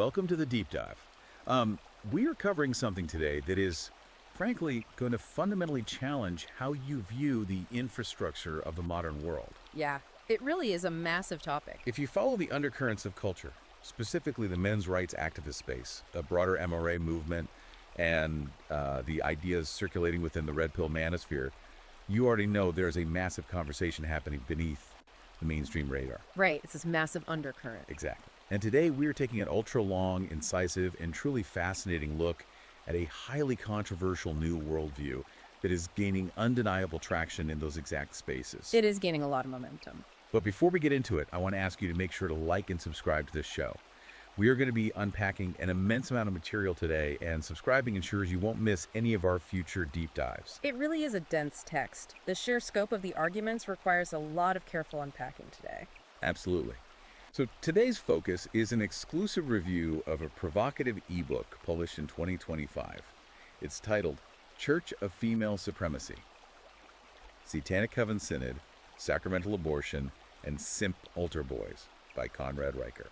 welcome to the deep dive. We are covering something today that is, frankly, going to fundamentally challenge how you view the infrastructure of the modern world. Yeah, it really is a massive topic. If you follow the undercurrents of culture, specifically the men's rights activist space, a broader MRA movement, and the ideas circulating within the red pill manosphere, you already know there's a massive conversation happening beneath the mainstream radar. Right, it's this massive undercurrent. Exactly. And today we're taking an ultra-long, incisive, and truly fascinating look at a highly controversial new worldview that is gaining undeniable traction in those exact spaces. It is gaining a lot of momentum. But before we get into it, I want to ask you to make sure to like and subscribe to this show. We are going to be unpacking an immense amount of material today, and subscribing ensures you won't miss any of our future deep dives. It really is a dense text. The sheer scope of the arguments requires a lot of careful unpacking today. Absolutely. So today's focus is an exclusive review of a provocative ebook published in 2025. It's titled Church of Female Supremacy: Satanic Coven Synod, Sacramental Abortion, and Simp Altar Boys by Conrad Riker.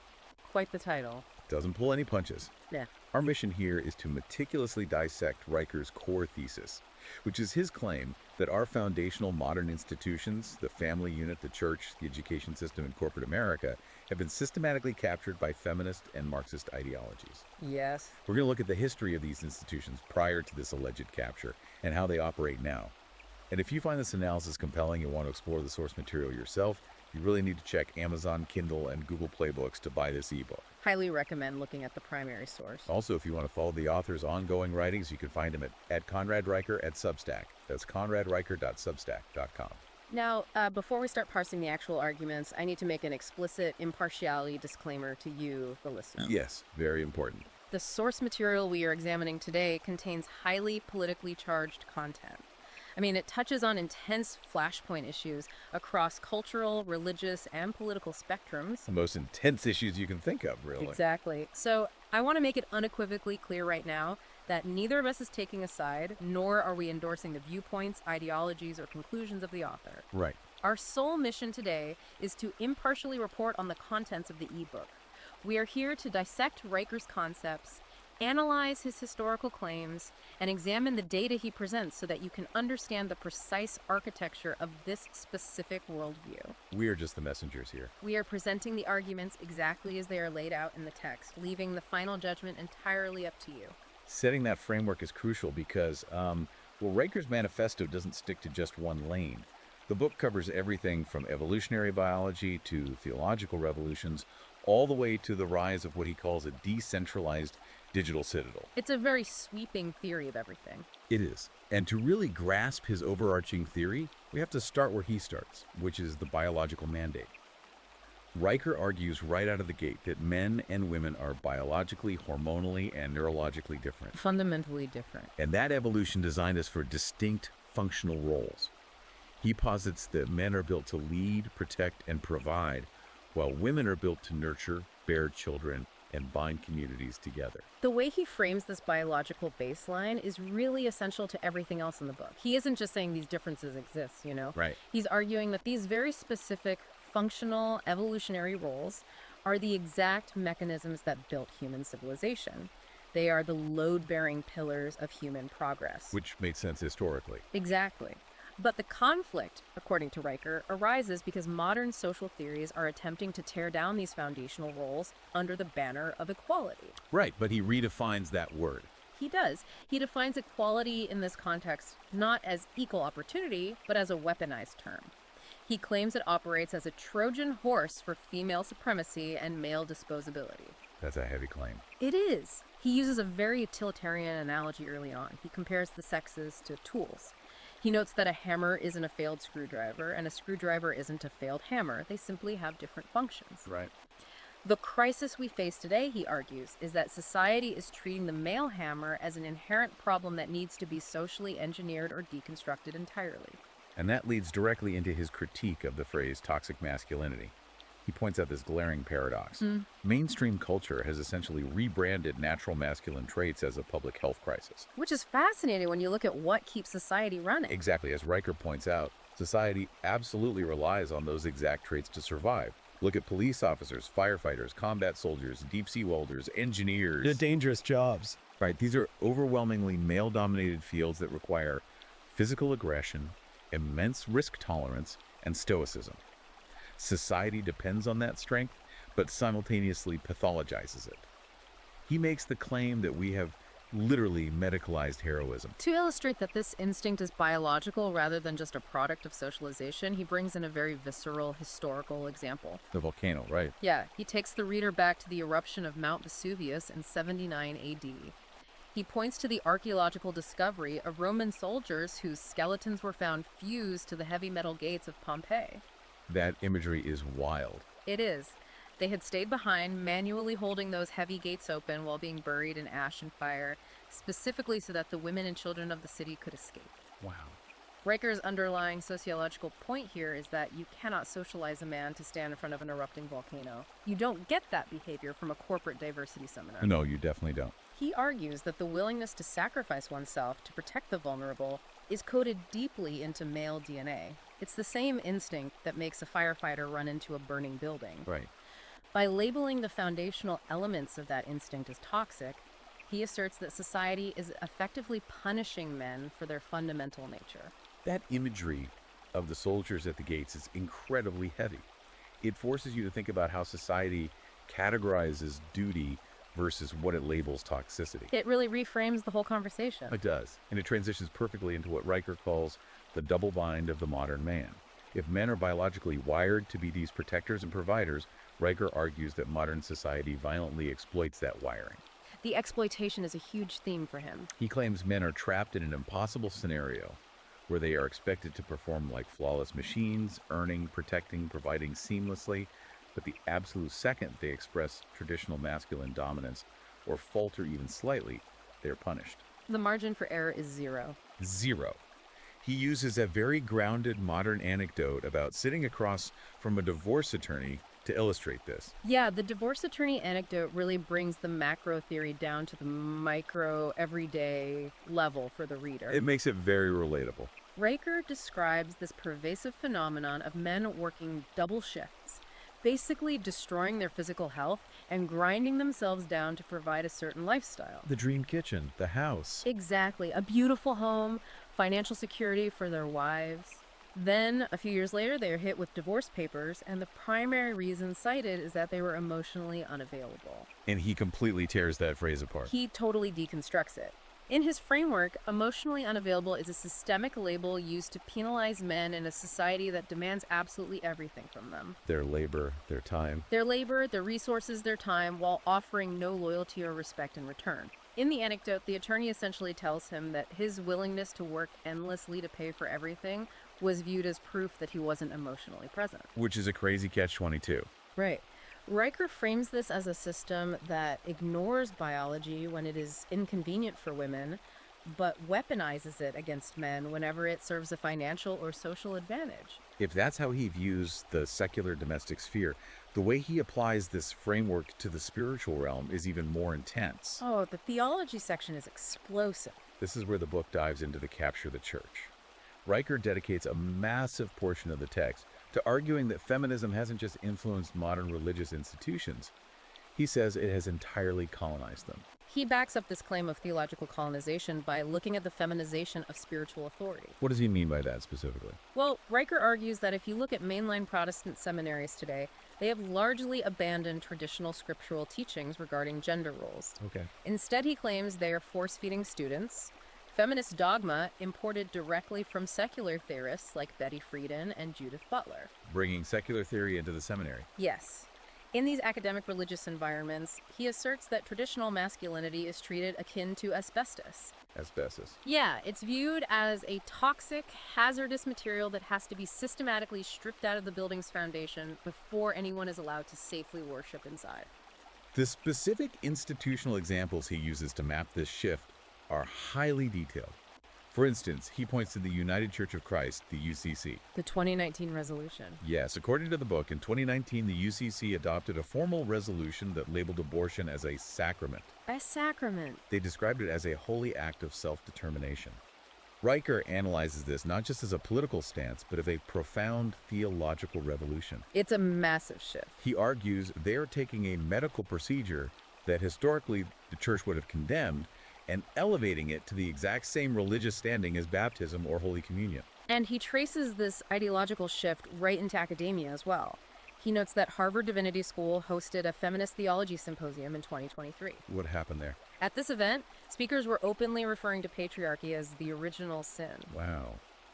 Quite the title. Doesn't pull any punches. Yeah. Our mission here is to meticulously dissect Riker's core thesis, which is his claim that our foundational modern institutions, the family unit, the church, the education system, and corporate America, have been systematically captured by feminist and Marxist ideologies. Yes. We're going to look at the history of these institutions prior to this alleged capture and how they operate now. And if you find this analysis compelling and want to explore the source material yourself, you really need to check Amazon, Kindle, and Google Playbooks to buy this ebook. Highly recommend looking at the primary source. Also, if you want to follow the author's ongoing writings, you can find him at Conrad Riker at Substack. That's conradriker.substack.com. Now, before we start parsing the actual arguments, I need to make an explicit impartiality disclaimer to you, the listener. Yes, very important. The source material we are examining today contains highly politically charged content. I mean, it touches on intense flashpoint issues across cultural, religious, and political spectrums. The most intense issues you can think of, really. Exactly. So I want to make it unequivocally clear right now that neither of us is taking a side, nor are we endorsing the viewpoints, ideologies, or conclusions of the author. Right. Our sole mission today is to impartially report on the contents of the ebook. We are here to dissect Riker's concepts, analyze his historical claims, and examine the data he presents so that you can understand the precise architecture of this specific worldview. We are just the messengers here. We are presenting the arguments exactly as they are laid out in the text, leaving the final judgment entirely up to you. Setting that framework is crucial because, Riker's manifesto doesn't stick to just one lane. The book covers everything from evolutionary biology to theological revolutions, all the way to the rise of what he calls a decentralized digital citadel. It's a very sweeping theory of everything. It is. And to really grasp his overarching theory, we have to start where he starts, which is the biological mandate. Riker argues right out of the gate that men and women are biologically, hormonally, and neurologically different. Fundamentally different. And that evolution designed us for distinct functional roles. He posits that men are built to lead, protect, and provide, while women are built to nurture, bear children, and bind communities together. The way he frames this biological baseline is really essential to everything else in the book. He isn't just saying these differences exist, Right. He's arguing that these very specific functional evolutionary roles are the exact mechanisms that built human civilization. They are the load-bearing pillars of human progress. Which made sense historically. Exactly. But the conflict, according to Riker, arises because modern social theories are attempting to tear down these foundational roles under the banner of equality. Right, but he redefines that word. He does. He defines equality in this context not as equal opportunity, but as a weaponized term. He claims it operates as a Trojan horse for female supremacy and male disposability. That's a heavy claim. It is. He uses a very utilitarian analogy early on. He compares the sexes to tools. He notes that a hammer isn't a failed screwdriver, and a screwdriver isn't a failed hammer. They simply have different functions. Right. The crisis we face today, he argues, is that society is treating the male hammer as an inherent problem that needs to be socially engineered or deconstructed entirely. And that leads directly into his critique of the phrase toxic masculinity. He points out this glaring paradox. Mainstream culture has essentially rebranded natural masculine traits as a public health crisis. Which is fascinating when you look at what keeps society running. Exactly. As Riker points out, society absolutely relies on those exact traits to survive. Look at police officers, firefighters, combat soldiers, deep-sea welders, They're engineers. dangerous jobs. Right, these are overwhelmingly male-dominated fields that require physical aggression, immense risk tolerance, and stoicism. Society depends on that strength, but simultaneously pathologizes it. He makes the claim that we have literally medicalized heroism. To illustrate that this instinct is biological rather than just a product of socialization, he brings in a very visceral historical example. The volcano, right? Yeah, he takes the reader back to the eruption of Mount Vesuvius in 79 AD. He points to the archaeological discovery of Roman soldiers whose skeletons were found fused to the heavy metal gates of Pompeii. That imagery is wild. It is. They had stayed behind, manually holding those heavy gates open while being buried in ash and fire, specifically so that the women and children of the city could escape. Wow. Riker's underlying sociological point here is that you cannot socialize a man to stand in front of an erupting volcano. You don't get that behavior from a corporate diversity seminar. No, you definitely don't. He argues that the willingness to sacrifice oneself to protect the vulnerable is coded deeply into male DNA. It's the same instinct that makes a firefighter run into a burning building. Right. By labeling the foundational elements of that instinct as toxic, he asserts that society is effectively punishing men for their fundamental nature. That imagery of the soldiers at the gates is incredibly heavy. It forces you to think about how society categorizes duty versus what it labels toxicity. It really reframes the whole conversation. It does, and it transitions perfectly into what Riker calls the double bind of the modern man. If men are biologically wired to be these protectors and providers, Riker argues that modern society violently exploits that wiring. The exploitation is a huge theme for him. He claims men are trapped in an impossible scenario where they are expected to perform like flawless machines, earning, protecting, providing seamlessly, but the absolute second they express traditional masculine dominance or falter even slightly, they are punished. The margin for error is zero. Zero. He uses a very grounded modern anecdote about sitting across from a divorce attorney to illustrate this. Yeah, the divorce attorney anecdote really brings the macro theory down to the micro, everyday level for the reader. It makes it very relatable. Riker describes this pervasive phenomenon of men working double shifts, basically destroying their physical health and grinding themselves down to provide a certain lifestyle. The dream kitchen, the house. Exactly. A beautiful home, financial security for their wives. Then, a few years later, they are hit with divorce papers, and the primary reason cited is that they were emotionally unavailable. And he completely tears that phrase apart. He totally deconstructs it. In his framework, emotionally unavailable is a systemic label used to penalize men in a society that demands absolutely everything from them. Their labor, their time. Their labor, their resources, their time, while offering no loyalty or respect in return. In the anecdote, the attorney essentially tells him that his willingness to work endlessly to pay for everything was viewed as proof that he wasn't emotionally present. Which is a crazy catch-22. Right. Riker frames this as a system that ignores biology when it is inconvenient for women, but weaponizes it against men whenever it serves a financial or social advantage. If that's how he views the secular domestic sphere, the way he applies this framework to the spiritual realm is even more intense. Oh, the theology section is explosive. This is where the book dives into the capture of the church. Riker dedicates a massive portion of the text to arguing that feminism hasn't just influenced modern religious institutions. He says it has entirely colonized them. He backs up this claim of theological colonization by looking at the feminization of spiritual authority. What does he mean by that specifically? Well, Riker argues that if you look at mainline Protestant seminaries today, they have largely abandoned traditional scriptural teachings regarding gender roles. Okay. Instead, he claims they are force-feeding students feminist dogma imported directly from secular theorists like Betty Friedan and Judith Butler. Bringing secular theory into the seminary. Yes. In these academic religious environments, he asserts that traditional masculinity is treated akin to asbestos. Asbestos. Yeah, it's viewed as a toxic, hazardous material that has to be systematically stripped out of the building's foundation before anyone is allowed to safely worship inside. The specific institutional examples he uses to map this shift are highly detailed. For instance, he points to the United Church of Christ, the UCC. The 2019 resolution. Yes, according to the book, in 2019, the UCC adopted a formal resolution that labeled abortion as a sacrament. A sacrament. They described it as a holy act of self-determination. Riker analyzes this not just as a political stance, but as a profound theological revolution. It's a massive shift. He argues they are taking a medical procedure that historically the church would have condemned and elevating it to the exact same religious standing as baptism or Holy Communion. And he traces this ideological shift right into academia as well. He notes that Harvard Divinity School hosted a feminist theology symposium in 2023. What happened there? At this event, speakers were openly referring to patriarchy as the original sin. Wow,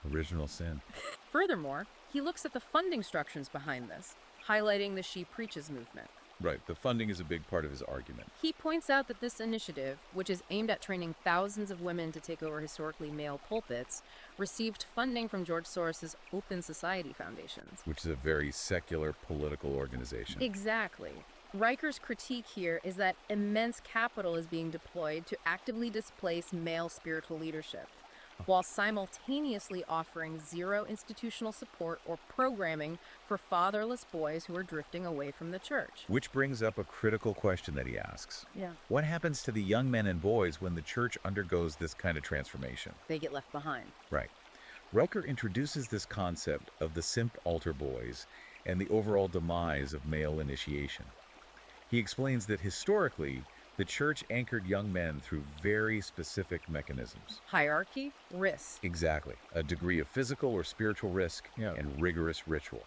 original sin. Furthermore, he looks at the funding structures behind this, highlighting the She Preaches movement. Right, the funding is a big part of his argument. He points out that this initiative, which is aimed at training thousands of women to take over historically male pulpits, received funding from George Soros's Open Society Foundations. Which is a very secular political organization. Exactly. Riker's critique here is that immense capital is being deployed to actively displace male spiritual leadership, while simultaneously offering zero institutional support or programming for fatherless boys who are drifting away from the church. Which brings up a critical question that he asks. Yeah. What happens to the young men and boys when the church undergoes this kind of transformation? They get left behind. Right. Riker introduces this concept of the simp altar boys and the overall demise of male initiation. He explains that historically, the church anchored young men through very specific mechanisms. Hierarchy, risk. Exactly. A degree of physical or spiritual risk Yeah. and rigorous ritual.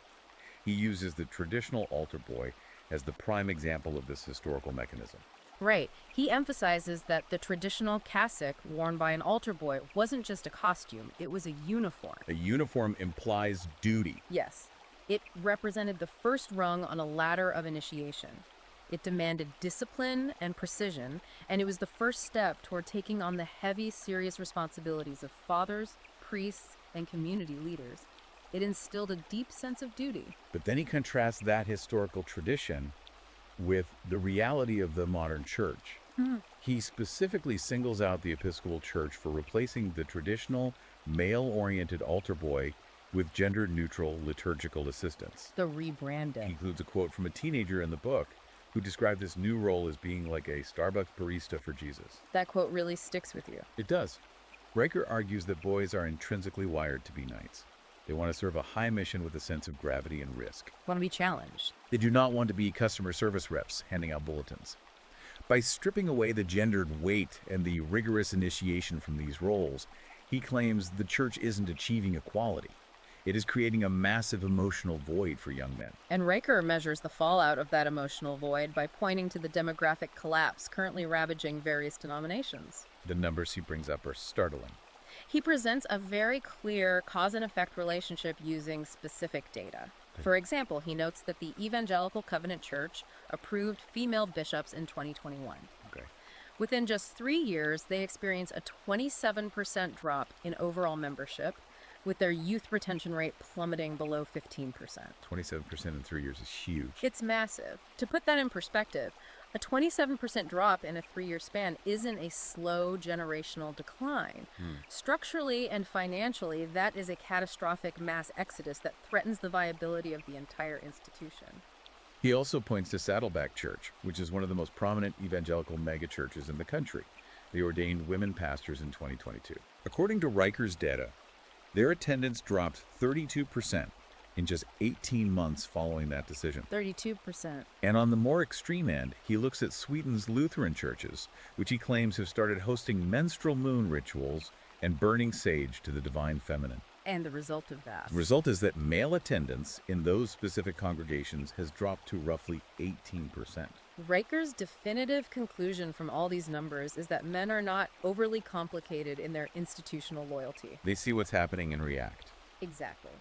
He uses the traditional altar boy as the prime example of this historical mechanism. Right. He emphasizes that the traditional cassock worn by an altar boy wasn't just a costume, it was a uniform. A uniform implies duty. Yes. It represented the first rung on a ladder of initiation. It demanded discipline and precision, and it was the first step toward taking on the heavy, serious responsibilities of fathers, priests, and community leaders. It instilled a deep sense of duty. But then he contrasts that historical tradition with the reality of the modern church. He specifically singles out the Episcopal Church for replacing the traditional male-oriented altar boy with gender-neutral liturgical assistants. The He rebranding. includes a quote from a teenager in the book who described this new role as being like a Starbucks barista for Jesus. That quote really sticks with you. It does. Riker argues that boys are intrinsically wired to be knights. They want to serve a high mission with a sense of gravity and risk. Want to be challenged. They do not want to be customer service reps handing out bulletins. By stripping away the gendered weight and the rigorous initiation from these roles, he claims the church isn't achieving equality. It is creating a massive emotional void for young men. And Riker measures the fallout of that emotional void by pointing to the demographic collapse currently ravaging various denominations. The numbers he brings up are startling. He presents a very clear cause and effect relationship using specific data. For example, he notes that the Evangelical Covenant Church approved female bishops in 2021. Okay. Within just 3 years, they experienced a 27% drop in overall membership, with their youth retention rate plummeting below 15%. 27% in 3 years is huge. It's massive. To put that in perspective, a 27% drop in a 3-year span isn't a slow generational decline. Structurally and financially, that is a catastrophic mass exodus that threatens the viability of the entire institution. He also points to Saddleback Church, which is one of the most prominent evangelical megachurches in the country. They ordained women pastors in 2022. According to Riker's data, their attendance dropped 32% in just 18 months following that decision. 32%. And on the more extreme end, he looks at Sweden's Lutheran churches, which he claims have started hosting menstrual moon rituals and burning sage to the divine feminine. And the result of that. The result is that male attendance in those specific congregations has dropped to roughly 18%. Riker's definitive conclusion from all these numbers is that men are not overly complicated in their institutional loyalty. They see what's happening and react. Exactly.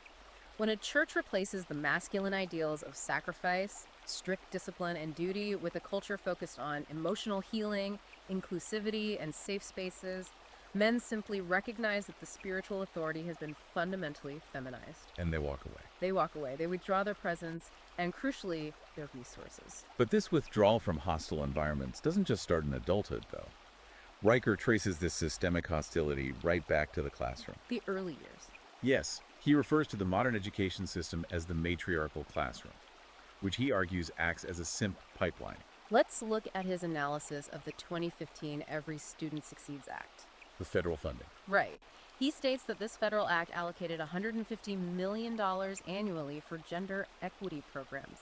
When a church replaces the masculine ideals of sacrifice, strict discipline, and duty with a culture focused on emotional healing, inclusivity, and safe spaces, men simply recognize that the spiritual authority has been fundamentally feminized. And they walk away. They walk away. They withdraw their presence and, crucially, their resources. But this withdrawal from hostile environments doesn't just start in adulthood, though. Riker traces this systemic hostility right back to the classroom. The early years. Yes, he refers to the modern education system as the matriarchal classroom, which he argues acts as a simp pipeline. Let's look at his analysis of the 2015 Every Student Succeeds Act. The federal funding. Right. He states that this federal act allocated $150 million annually for gender equity programs.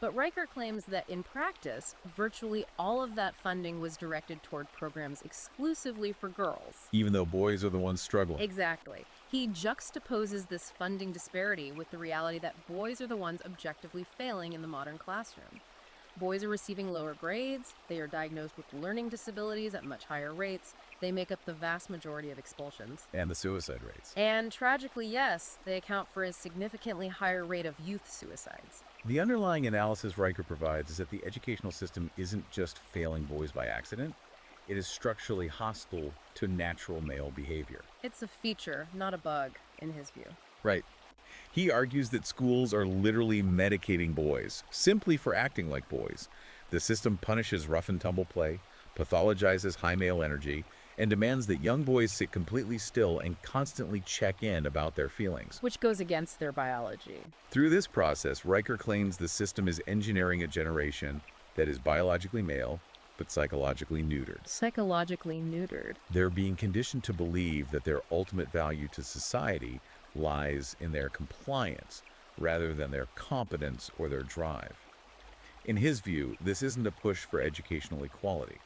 But Riker claims that in practice, virtually all of that funding was directed toward programs exclusively for girls. Even though boys are the ones struggling. Exactly. He juxtaposes this funding disparity with the reality that boys are the ones objectively failing in the modern classroom. Boys are receiving lower grades, they are diagnosed with learning disabilities at much higher rates, they make up the vast majority of expulsions. And the suicide rates. And tragically, yes, they account for a significantly higher rate of youth suicides. The underlying analysis Riker provides is that the educational system isn't just failing boys by accident, it is structurally hostile to natural male behavior. It's a feature, not a bug, in his view. Right. He argues that schools are literally medicating boys, simply for acting like boys. The system punishes rough and tumble play, pathologizes high male energy, and demands that young boys sit completely still and constantly check in about their feelings. Which goes against their biology. Through this process, Riker claims the system is engineering a generation that is biologically male, but psychologically neutered. Psychologically neutered. They're being conditioned to believe that their ultimate value to society lies in their compliance rather than their competence or their drive. In his view, this isn't a push for educational equality.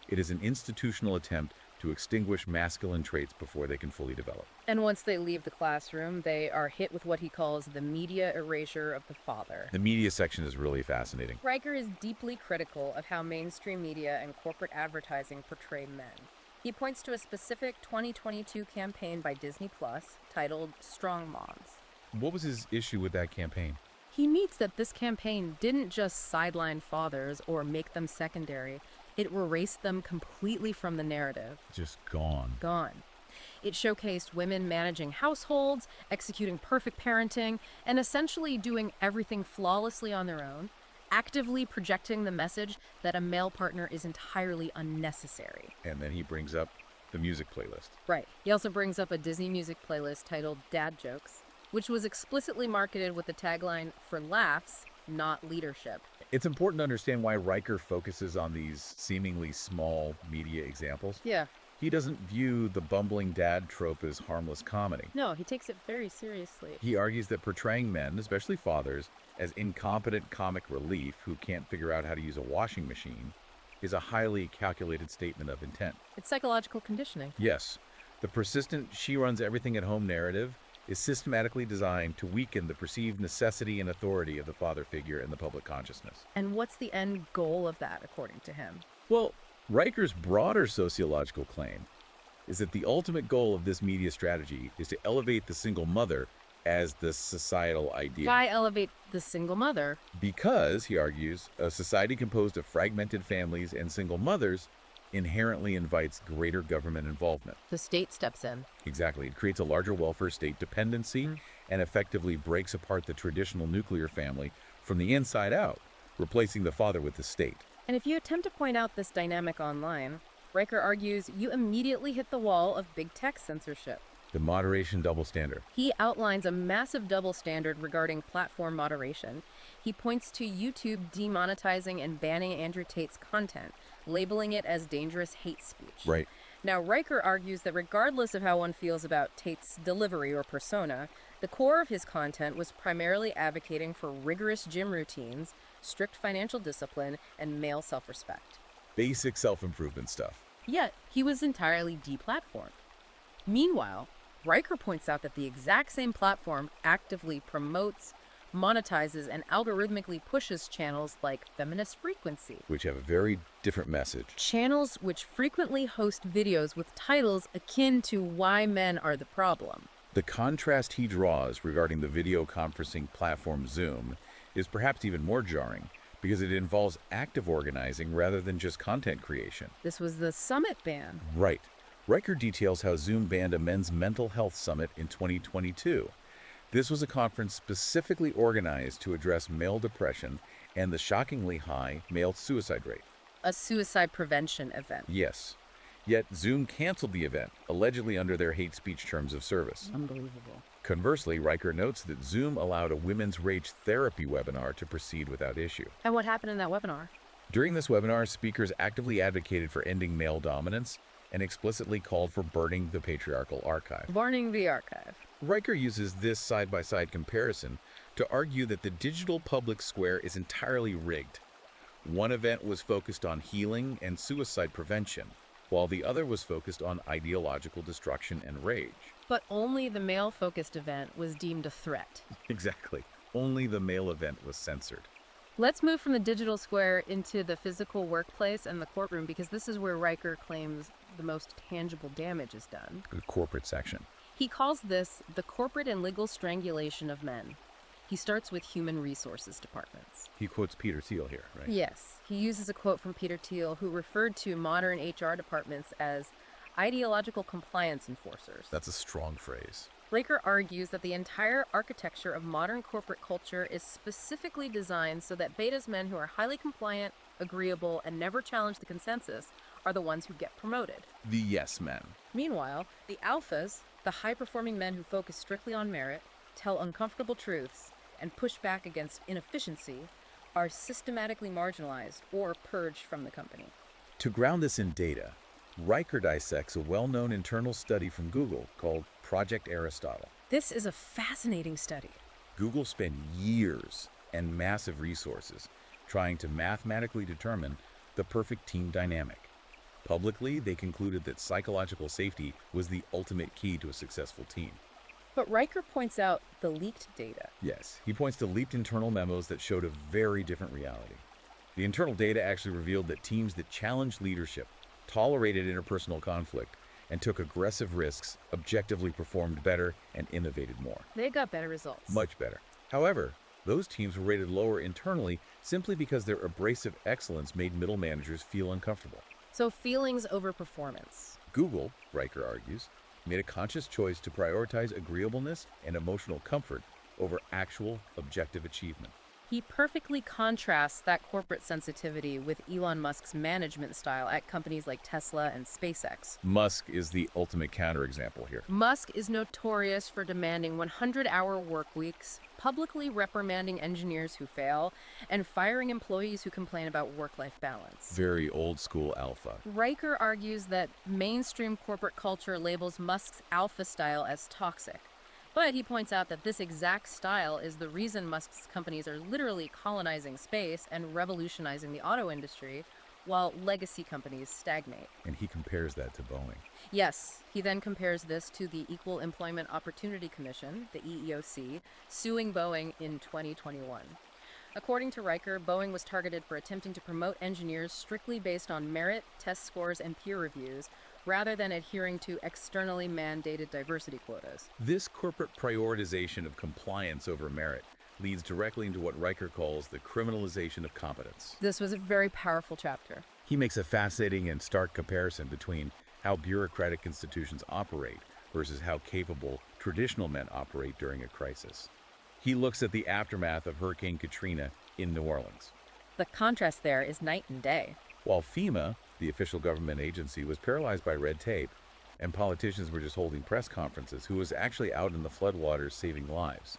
It is an institutional attempt to extinguish masculine traits before they can fully develop. And once they leave the classroom, they are hit with what he calls the media erasure of the father. The media section is really fascinating. Riker is deeply critical of how mainstream media and corporate advertising portray men. He points to a specific 2022 campaign by Disney Plus titled Strong Moms. What was his issue with that campaign? He meets that this campaign didn't just sideline fathers or make them secondary, it erased them completely from the narrative. Just gone. Gone. It showcased women managing households, executing perfect parenting, and essentially doing everything flawlessly on their own, actively projecting the message that a male partner is entirely unnecessary. And then he brings up the music playlist. Right. He also brings up a Disney music playlist titled Dad Jokes, which was explicitly marketed with the tagline, "For laughs, not leadership." It's important to understand why Riker focuses on these seemingly small media examples. Yeah. He doesn't view the bumbling dad trope as harmless comedy. No, he takes it very seriously. He argues that portraying men, especially fathers, as incompetent comic relief who can't figure out how to use a washing machine is a highly calculated statement of intent. It's psychological conditioning. Yes, the persistent she runs everything at home narrative is systematically designed to weaken the perceived necessity and authority of the father figure in the public consciousness. And what's the end goal of that, according to him? Well, Riker's broader sociological claim is that the ultimate goal of this media strategy is to elevate the single mother as the societal ideal. Why elevate the single mother? Because, he argues, a society composed of fragmented families and single mothers inherently invites greater government involvement. The state steps in. Exactly. It creates a larger welfare state dependency and effectively breaks apart the traditional nuclear family from the inside out, replacing the father with the state. And if you attempt to point out this dynamic online, Riker argues you immediately hit the wall of big tech censorship. The moderation double standard. He outlines a massive double standard regarding platform moderation. He points to YouTube demonetizing and banning Andrew Tate's content, labeling it as dangerous hate speech. Right. Now, Riker argues that regardless of how one feels about Tate's delivery or persona, the core of his content was primarily advocating for rigorous gym routines, strict financial discipline, and male self-respect. Basic self-improvement stuff. Yet, he was entirely deplatformed. Meanwhile, Riker points out that the exact same platform actively promotes, monetizes, and algorithmically pushes channels like Feminist Frequency. Which have a very different message. Channels which frequently host videos with titles akin to "Why Men Are the Problem." The contrast he draws regarding the video conferencing platform Zoom is perhaps even more jarring because it involves active organizing rather than just content creation. This was the summit ban. Right. Riker details how Zoom banned a men's mental health summit in 2022. This was a conference specifically organized to address male depression and the shockingly high male suicide rate. A suicide prevention event. Yes. Yet Zoom canceled the event, allegedly under their hate speech terms of service. Unbelievable. Conversely, Riker notes that Zoom allowed a women's rage therapy webinar to proceed without issue. And what happened in that webinar? During this webinar, speakers actively advocated for ending male dominance and explicitly called for burning the patriarchal archive. Burning the archive. Riker uses this side-by-side comparison to argue that the digital public square is entirely rigged. One event was focused on healing and suicide prevention, while the other was focused on ideological destruction and rage. But only the male-focused event was deemed a threat. Exactly. Only the male event was censored. Let's move from the digital square into the physical workplace and the courtroom, because this is where Riker claims the most tangible damage is done. The corporate section. He calls this the corporate and legal strangulation of men. He starts with human resources departments. He quotes Peter Thiel here, right? Yes, he uses a quote from Peter Thiel, who referred to modern HR departments as ideological compliance enforcers. That's a strong phrase. Riker argues that the entire architecture of modern corporate culture is specifically designed so that betas men who are highly compliant, agreeable, and never challenge the consensus are the ones who get promoted. The yes men. Meanwhile, the alphas, the high-performing men who focus strictly on merit, tell uncomfortable truths, and push back against inefficiency, are systematically marginalized or purged from the company. To ground this in data, Riker dissects a well-known internal study from Google called Project Aristotle. This is a fascinating study. Google spent years and massive resources trying to mathematically determine the perfect team dynamic. Publicly, they concluded that psychological safety was the ultimate key to a successful team. But Riker points out the leaked data. Yes, he points to leaked internal memos that showed a very different reality. The internal data actually revealed that teams that challenged leadership, tolerated interpersonal conflict, and took aggressive risks objectively performed better and innovated more. They got better results. Much better. However, those teams were rated lower internally simply because their abrasive excellence made middle managers feel uncomfortable. So feelings over performance. Google, Riker argues, made a conscious choice to prioritize agreeableness and emotional comfort over actual objective achievement. He perfectly contrasts that corporate sensitivity with Elon Musk's management style at companies like Tesla and SpaceX. Musk is the ultimate counterexample here. Musk is notorious for demanding 100-hour work weeks, publicly reprimanding engineers who fail, and firing employees who complain about work-life balance. Very old school alpha. Riker argues that mainstream corporate culture labels Musk's alpha style as toxic. But he points out that this exact style is the reason Musk's companies are literally colonizing space and revolutionizing the auto industry, while legacy companies stagnate. And he compares that to Boeing. Yes, he then compares this to the Equal Employment Opportunity Commission, the EEOC, suing Boeing in 2021. According to Riker, Boeing was targeted for attempting to promote engineers strictly based on merit, test scores, and peer reviews, rather than adhering to externally mandated diversity quotas. This corporate prioritization of compliance over merit leads directly into what Riker calls the criminalization of competence. This was a very powerful chapter. He makes a fascinating and stark comparison between how bureaucratic institutions operate versus how capable traditional men operate during a crisis. He looks at the aftermath of Hurricane Katrina in New Orleans. The contrast there is night and day. While FEMA, the official government agency, was paralyzed by red tape, and politicians were just holding press conferences, who was actually out in the floodwaters saving lives.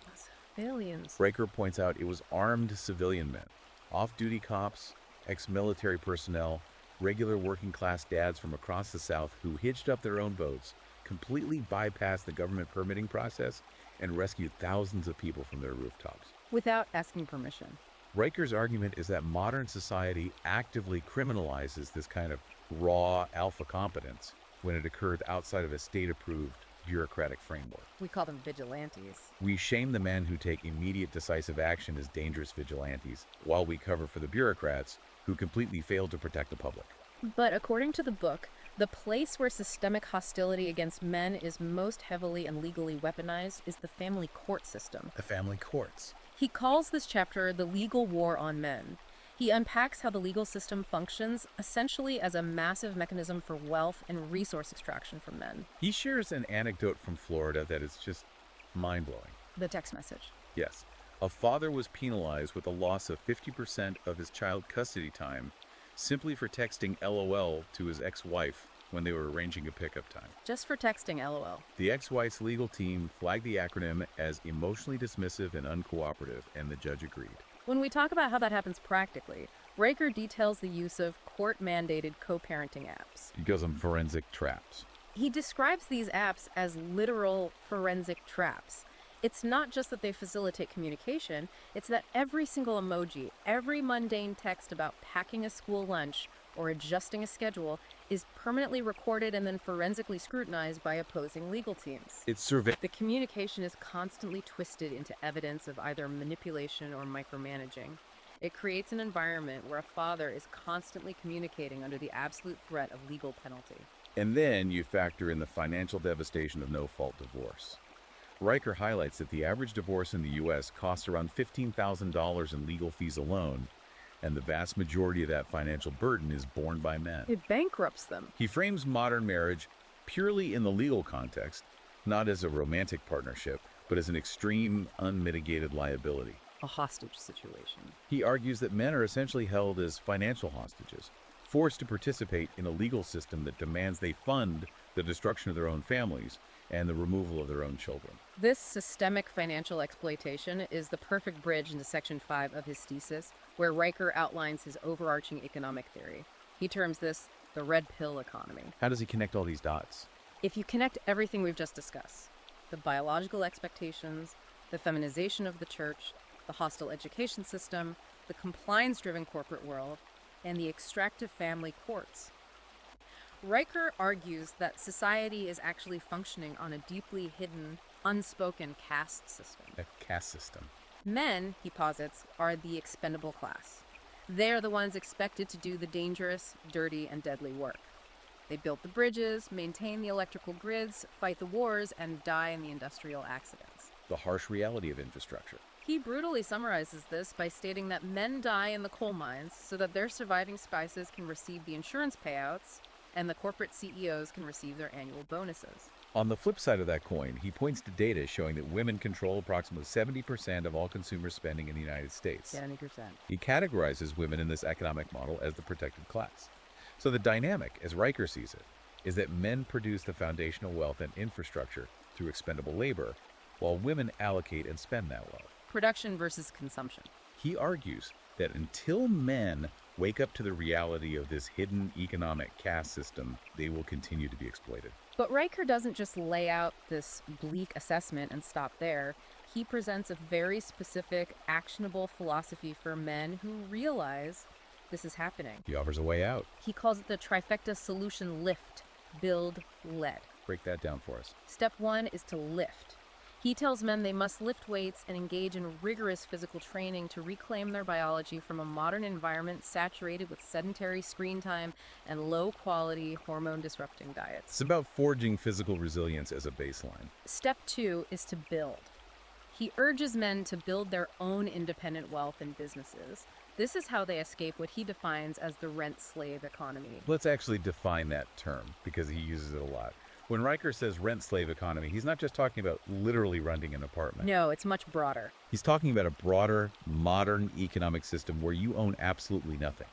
Civilians. Riker points out it was armed civilian men, off-duty cops, ex-military personnel, regular working-class dads from across the South who hitched up their own boats, completely bypassed the government permitting process, and rescued thousands of people from their rooftops. Without asking permission. Riker's argument is that modern society actively criminalizes this kind of raw alpha competence when it occurs outside of a state-approved bureaucratic framework. We call them vigilantes. We shame the men who take immediate decisive action as dangerous vigilantes, while we cover for the bureaucrats who completely fail to protect the public. But according to the book, the place where systemic hostility against men is most heavily and legally weaponized is the family court system. The family courts. He calls this chapter the legal war on men. He unpacks how the legal system functions essentially as a massive mechanism for wealth and resource extraction from men. He shares an anecdote from Florida that is just mind-blowing. The text message. Yes. A father was penalized with a loss of 50% of his child custody time simply for texting LOL to his ex-wife when they were arranging a pickup time. Just for texting LOL. The ex-wife's legal team flagged the acronym as emotionally dismissive and uncooperative, and the judge agreed. When we talk about how that happens practically, Riker details the use of court-mandated co-parenting apps. He calls them forensic traps. He describes these apps as literal forensic traps. It's not just that they facilitate communication, it's that every single emoji, every mundane text about packing a school lunch or adjusting a schedule is permanently recorded and then forensically scrutinized by opposing legal teams. It's The communication is constantly twisted into evidence of either manipulation or micromanaging. It creates an environment where a father is constantly communicating under the absolute threat of legal penalty. And then you factor in the financial devastation of no-fault divorce. Riker highlights that the average divorce in the U.S. costs around $15,000 in legal fees alone, and the vast majority of that financial burden is borne by men. It bankrupts them. He frames modern marriage purely in the legal context, not as a romantic partnership, but as an extreme, unmitigated liability. A hostage situation. He argues that men are essentially held as financial hostages, forced to participate in a legal system that demands they fund the destruction of their own families and the removal of their own children. This systemic financial exploitation is the perfect bridge into Section 5 of his thesis, where Riker outlines his overarching economic theory. He terms this the red pill economy. How does he connect all these dots? If you connect everything we've just discussed, the biological expectations, the feminization of the church, the hostile education system, the compliance-driven corporate world, and the extractive family courts, Riker argues that society is actually functioning on a deeply hidden, unspoken caste system. A caste system. Men, he posits, are the expendable class. They're the ones expected to do the dangerous, dirty, and deadly work. They build the bridges, maintain the electrical grids, fight the wars, and die in the industrial accidents. The harsh reality of infrastructure. He brutally summarizes this by stating that men die in the coal mines so that their surviving spouses can receive the insurance payouts and the corporate CEOs can receive their annual bonuses. On the flip side of that coin, he points to data showing that women control approximately 70% of all consumer spending in the United States. 70%. He categorizes women in this economic model as the protected class. So the dynamic, as Riker sees it, is that men produce the foundational wealth and infrastructure through expendable labor, while women allocate and spend that wealth. Production versus consumption. He argues that until men wake up to the reality of this hidden economic caste system, they will continue to be exploited. But Riker doesn't just lay out this bleak assessment and stop there. He presents a very specific, actionable philosophy for men who realize this is happening. He offers a way out. He calls it the trifecta solution: lift, build, lead. Break that down for us. Step 1 is to lift. He tells men they must lift weights and engage in rigorous physical training to reclaim their biology from a modern environment saturated with sedentary screen time and low-quality, hormone-disrupting diets. It's about forging physical resilience as a baseline. Step 2 is to build. He urges men to build their own independent wealth and businesses. This is how they escape what he defines as the rent-slave economy. Let's actually define that term, because he uses it a lot. When Riker says rent-slave economy, he's not just talking about literally renting an apartment. No, it's much broader. He's talking about a broader, modern economic system where you own absolutely nothing.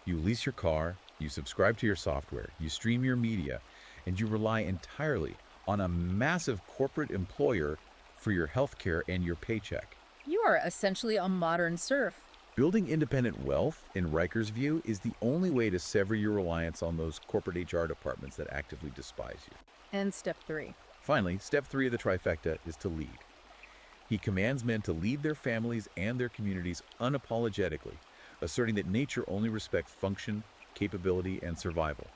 You lease your car, you subscribe to your software, you stream your media, and you rely entirely on a massive corporate employer for your health care and your paycheck. You are essentially a modern serf. Building independent wealth, in Riker's view, is the only way to sever your reliance on those corporate HR departments that actively despise you. And step 3. Finally, step 3 of the trifecta is to lead. He commands men to lead their families and their communities unapologetically, asserting that nature only respects function, capability, and survival,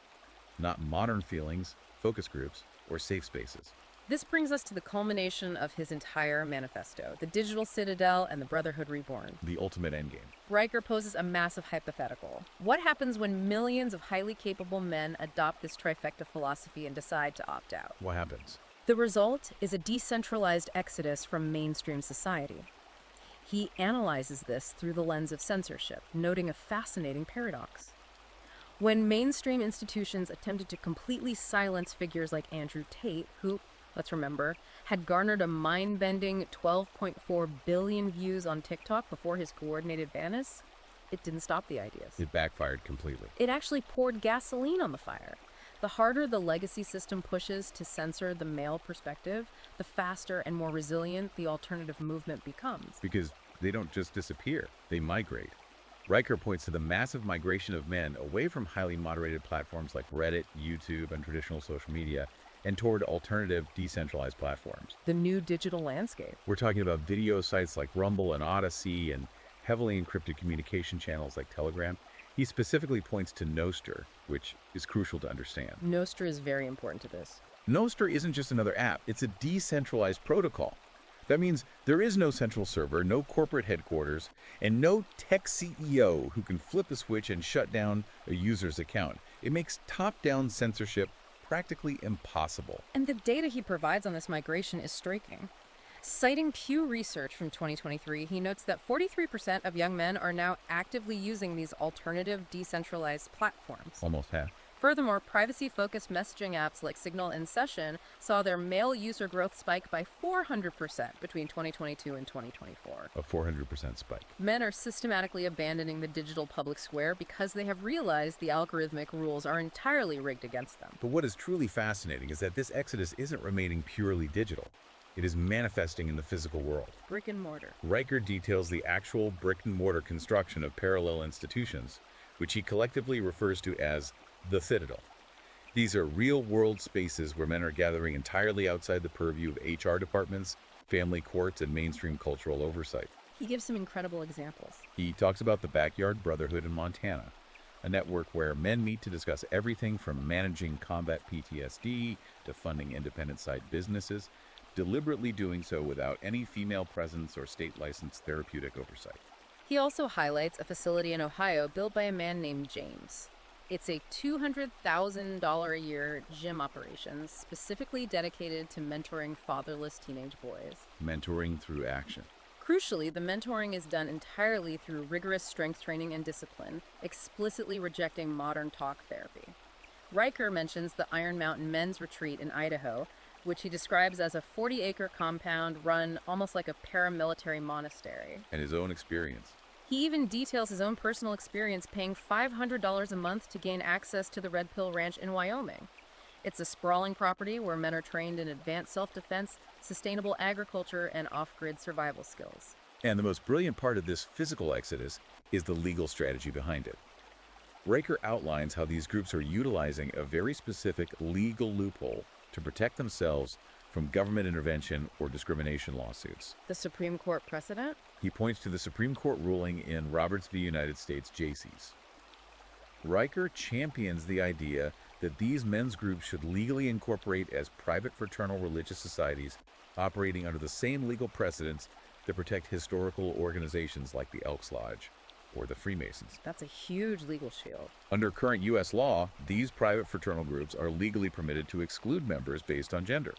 not modern feelings, focus groups, or safe spaces. This brings us to the culmination of his entire manifesto, the digital citadel and the Brotherhood Reborn. The ultimate endgame. Riker poses a massive hypothetical. What happens when millions of highly capable men adopt this trifecta philosophy and decide to opt out? What happens? The result is a decentralized exodus from mainstream society. He analyzes this through the lens of censorship, noting a fascinating paradox. When mainstream institutions attempted to completely silence figures like Andrew Tate, who, let's remember, had garnered a mind-bending 12.4 billion views on TikTok before his coordinated banners, it didn't stop the ideas. It backfired completely. It actually poured gasoline on the fire. The harder the legacy system pushes to censor the male perspective, the faster and more resilient the alternative movement becomes. Because They don't just disappear, they migrate. Riker points to the massive migration of men away from highly moderated platforms like Reddit, YouTube, and traditional social media, and toward alternative, decentralized platforms. The new digital landscape. We're talking about video sites like Rumble and Odyssey and heavily encrypted communication channels like Telegram. He specifically points to Nostr, which is crucial to understand. Nostr is very important to this. Nostr isn't just another app, it's a decentralized protocol. That means there is no central server, no corporate headquarters, and no tech CEO who can flip a switch and shut down a user's account. It makes top-down censorship practically impossible. And the data he provides on this migration is striking. Citing Pew Research from 2023, he notes that 43% of young men are now actively using these alternative decentralized platforms. Almost half. Furthermore, privacy-focused messaging apps like Signal and Session saw their male user growth spike by 400% between 2022 and 2024. A 400% spike. Men are systematically abandoning the digital public square because they have realized the algorithmic rules are entirely rigged against them. But what is truly fascinating is that this exodus isn't remaining purely digital. It is manifesting in the physical world. Brick and mortar. Riker details the actual brick-and-mortar construction of parallel institutions, which he collectively refers to as the Citadel. These are real-world spaces where men are gathering entirely outside the purview of HR departments, family courts, and mainstream cultural oversight. He gives some incredible examples. He talks about the Backyard Brotherhood in Montana, a network where men meet to discuss everything from managing combat PTSD to funding independent-side businesses, deliberately doing so without any female presence or state-licensed therapeutic oversight. He also highlights a facility in Ohio built by a man named James. It's a $200,000 a year gym operation specifically dedicated to mentoring fatherless teenage boys. Mentoring through action. Crucially, the mentoring is done entirely through rigorous strength training and discipline, explicitly rejecting modern talk therapy. Riker mentions the Iron Mountain Men's Retreat in Idaho, which he describes as a 40-acre compound run almost like a paramilitary monastery. And his own experience. He even details his own personal experience paying $500 a month to gain access to the Red Pill Ranch in Wyoming. It's a sprawling property where men are trained in advanced self-defense, sustainable agriculture, and off-grid survival skills. And the most brilliant part of this physical exodus is the legal strategy behind it. Riker outlines how these groups are utilizing a very specific legal loophole to protect themselves from government intervention or discrimination lawsuits. The Supreme Court precedent? He points to the Supreme Court ruling in Roberts v. United States Jaycees. Riker champions the idea that these men's groups should legally incorporate as private fraternal religious societies operating under the same legal precedents that protect historical organizations like the Elks Lodge or the Freemasons. That's a huge legal shield. Under current U.S. law, these private fraternal groups are legally permitted to exclude members based on gender,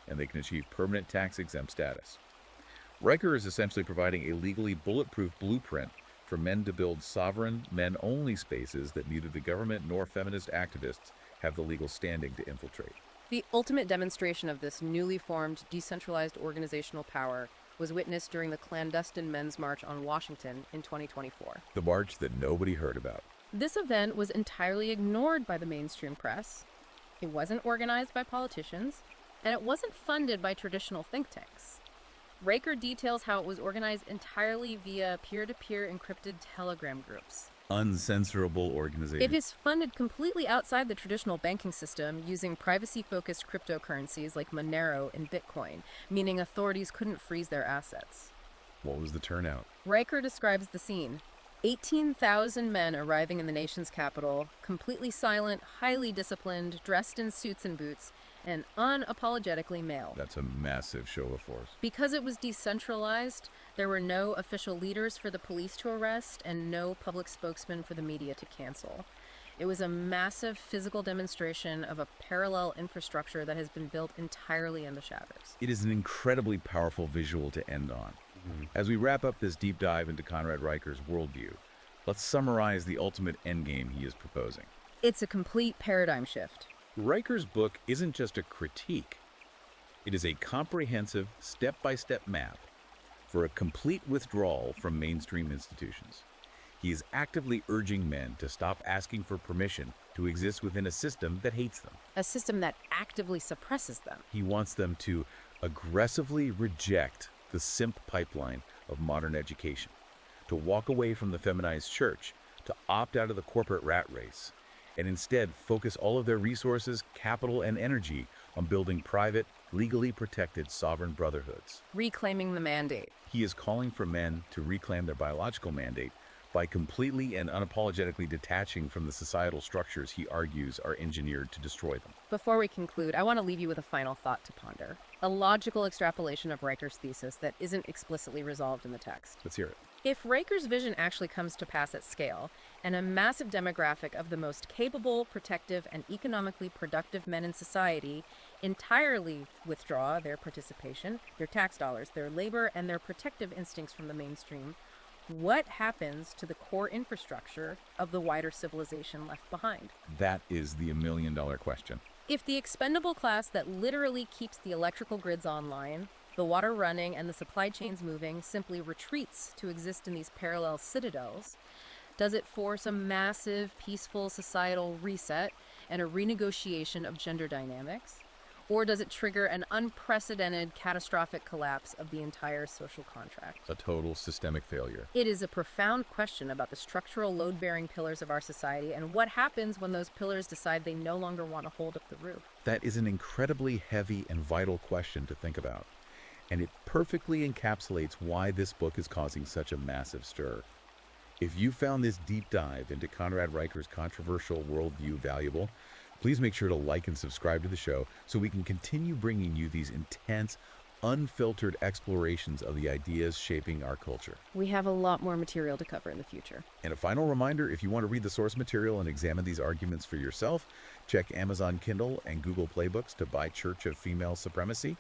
and they can achieve permanent tax-exempt status. Riker is essentially providing a legally bulletproof blueprint for men to build sovereign, men-only spaces that neither the government nor feminist activists have the legal standing to infiltrate. The ultimate demonstration of this newly formed, decentralized organizational power was witnessed during the clandestine Men's March on Washington in 2024. The march that nobody heard about. This event was entirely ignored by the mainstream press. It wasn't organized by politicians, and it wasn't funded by traditional think tanks. Riker details how it was organized entirely via peer-to-peer encrypted Telegram groups. Uncensorable organization. It is funded completely outside the traditional banking system using privacy-focused cryptocurrencies like Monero and Bitcoin, meaning authorities couldn't freeze their assets. What was the turnout? Riker describes the scene. 18,000 men arriving in the nation's capital, completely silent, highly disciplined, dressed in suits and boots, and unapologetically male. That's a massive show of force. Because it was decentralized, there were no official leaders for the police to arrest and no public spokesman for the media to cancel. It was a massive physical demonstration of a parallel infrastructure that has been built entirely in the shadows. It is an incredibly powerful visual to end on. As we wrap up this deep dive into Conrad Riker's worldview, let's summarize the ultimate endgame he is proposing. It's a complete paradigm shift. Riker's book isn't just a critique. It is a comprehensive, step-by-step map for a complete withdrawal from mainstream institutions. He is actively urging men to stop asking for permission to exist within a system that hates them. A system that actively suppresses them. He wants them to aggressively reject the simp pipeline of modern education, to walk away from the feminized church, to opt out of the corporate rat race, and instead focus all of their resources, capital, and energy on building private, legally protected sovereign brotherhoods. Reclaiming the mandate. He is calling for men to reclaim their biological mandate by completely and unapologetically detaching from the societal structures he argues are engineered to destroy them. Before we conclude, I want to leave you with a final thought to ponder. A logical extrapolation of Riker's thesis that isn't explicitly resolved in the text. Let's hear it. If Riker's vision actually comes to pass at scale, and a massive demographic of the most capable, protective, and economically productive men in society entirely withdraw their participation, their tax dollars, their labor, and their protective instincts from the mainstream, what happens to the core infrastructure of the wider civilization left behind? That is the $1 million question. If the expendable class that literally keeps the electrical grids online, the water running, and the supply chains moving simply retreats to exist in these parallel citadels, does it force a massive, peaceful societal reset and a renegotiation of gender dynamics? Or does it trigger an unprecedented, catastrophic collapse of the entire social contract? A total systemic failure. It is a profound question about the structural load-bearing pillars of our society and what happens when those pillars decide they no longer want to hold up the roof. That is an incredibly heavy and vital question to think about, and it perfectly encapsulates why this book is causing such a massive stir. If you found this deep dive into Conrad Riker's controversial worldview valuable, please make sure to like and subscribe to the show so we can continue bringing you these intense, unfiltered explorations of the ideas shaping our culture. We have a lot more material to cover in the future. And a final reminder, if you want to read the source material and examine these arguments for yourself, check Amazon Kindle and Google Play Books to buy Church of Female Supremacy,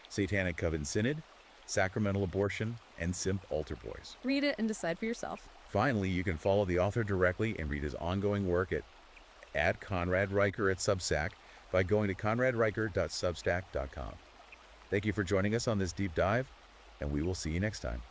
Satanic Coven Synod, Sacramental Abortion, and Simp Altar Boys. Read it and decide for yourself. Finally, you can follow the author directly and read his ongoing work at Conrad Riker at Substack by going to conradriker.substack.com. Thank you for joining us on this deep dive, and we will see you next time.